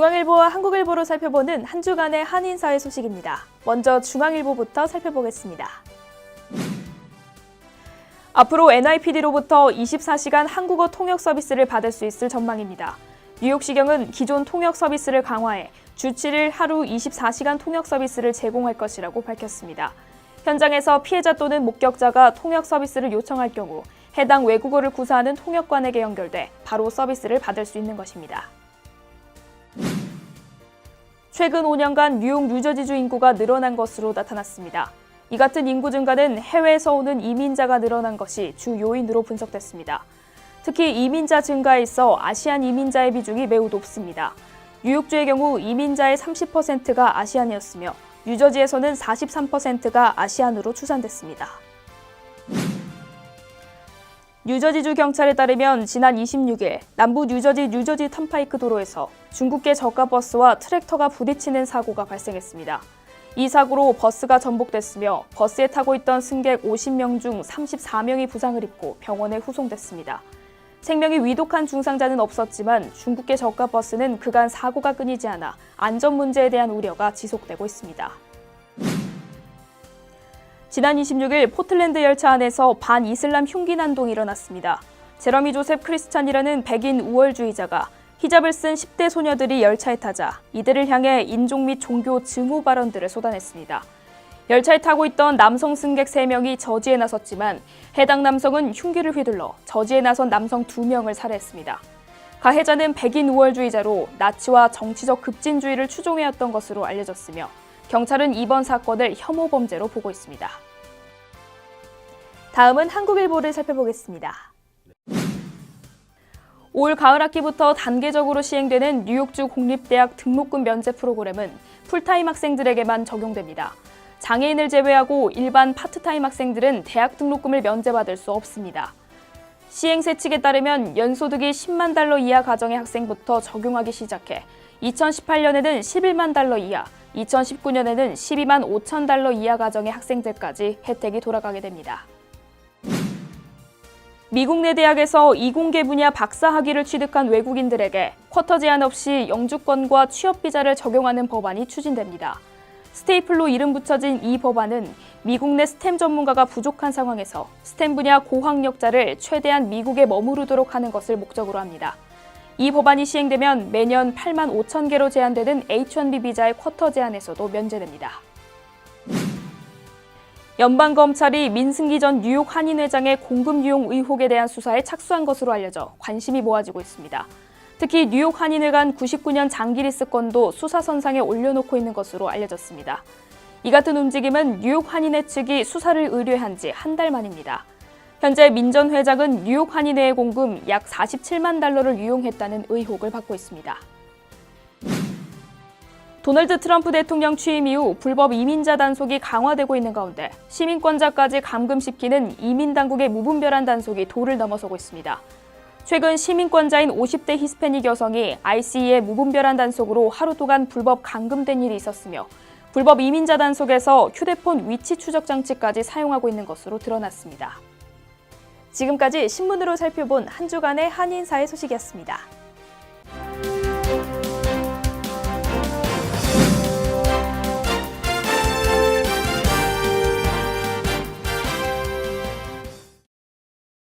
중앙일보와 한국일보로 살펴보는 한 주간의 한인사회 소식입니다. 먼저 중앙일보부터 살펴보겠습니다. 앞으로 NIPD로부터 24시간 한국어 통역 서비스를 받을 수 있을 전망입니다. 뉴욕시경은 기존 통역 서비스를 강화해 주 7일 하루 24시간 통역 서비스를 제공할 것이라고 밝혔습니다. 현장에서 피해자 또는 목격자가 통역 서비스를 요청할 경우 해당 외국어를 구사하는 통역관에게 연결돼 바로 서비스를 받을 수 있는 것입니다. 최근 5년간 뉴욕 뉴저지주 인구가 늘어난 것으로 나타났습니다. 이 같은 인구 증가는 해외에서 오는 이민자가 늘어난 것이 주 요인으로 분석됐습니다. 특히 이민자 증가에 있어 아시안 이민자의 비중이 매우 높습니다. 뉴욕주의 경우 이민자의 30%가 아시안이었으며 뉴저지에서는 43%가 아시안으로 추산됐습니다. 뉴저지주 경찰에 따르면 지난 26일 남부 뉴저지 턴파이크 도로에서 중국계 저가 버스와 트랙터가 부딪히는 사고가 발생했습니다. 이 사고로 버스가 전복됐으며 버스에 타고 있던 승객 50명 중 34명이 부상을 입고 병원에 후송됐습니다. 생명이 위독한 중상자는 없었지만 중국계 저가 버스는 그간 사고가 끊이지 않아 안전 문제에 대한 우려가 지속되고 있습니다. 지난 26일 포틀랜드 열차 안에서 반이슬람 흉기 난동이 일어났습니다. 제러미 조셉 크리스찬이라는 백인 우월주의자가 히잡을 쓴 10대 소녀들이 열차에 타자 이들을 향해 인종 및 종교 증오 발언들을 쏟아냈습니다. 열차에 타고 있던 남성 승객 3명이 저지에 나섰지만 해당 남성은 흉기를 휘둘러 저지에 나선 남성 2명을 살해했습니다. 가해자는 백인 우월주의자로 나치와 정치적 급진주의를 추종해왔던 것으로 알려졌으며 경찰은 이번 사건을 혐오 범죄로 보고 있습니다. 다음은 한국일보를 살펴보겠습니다. 올 가을 학기부터 단계적으로 시행되는 뉴욕주 공립대학 등록금 면제 프로그램은 풀타임 학생들에게만 적용됩니다. 장애인을 제외하고 일반 파트타임 학생들은 대학 등록금을 면제받을 수 없습니다. 시행세 측에 따르면 연소득이 10만 달러 이하 가정의 학생부터 적용하기 시작해 2018년에는 11만 달러 이하, 2019년에는 12만 5천 달러 이하 가정의 학생들까지 혜택이 돌아가게 됩니다. 미국 내 대학에서 이공계 분야 박사학위를 취득한 외국인들에게 쿼터 제한 없이 영주권과 취업비자를 적용하는 법안이 추진됩니다. 스테이플로 이름 붙여진 이 법안은 미국 내 스템 전문가가 부족한 상황에서 스템 분야 고학력자를 최대한 미국에 머무르도록 하는 것을 목적으로 합니다. 이 법안이 시행되면 매년 8만 5천 개로 제한되는 H-1B 비자의 쿼터 제한에서도 면제됩니다. 연방검찰이 민승기 전 뉴욕 한인회장의 공금 유용 의혹에 대한 수사에 착수한 것으로 알려져 관심이 모아지고 있습니다. 특히 뉴욕 한인회관 99년 장기리스 건도 수사선상에 올려놓고 있는 것으로 알려졌습니다. 이 같은 움직임은 뉴욕 한인회 측이 수사를 의뢰한 지 한 달 만입니다. 현재 민 전 회장은 뉴욕 한인회의 공금 약 47만 달러를 유용했다는 의혹을 받고 있습니다. 도널드 트럼프 대통령 취임 이후 불법 이민자 단속이 강화되고 있는 가운데 시민권자까지 감금시키는 이민당국의 무분별한 단속이 도를 넘어서고 있습니다. 최근 시민권자인 50대 히스패닉 여성이 ICE의 무분별한 단속으로 하루 동안 불법 감금된 일이 있었으며 불법 이민자 단속에서 휴대폰 위치 추적 장치까지 사용하고 있는 것으로 드러났습니다. 지금까지 신문으로 살펴본 한 주간의 한인사회 소식이었습니다.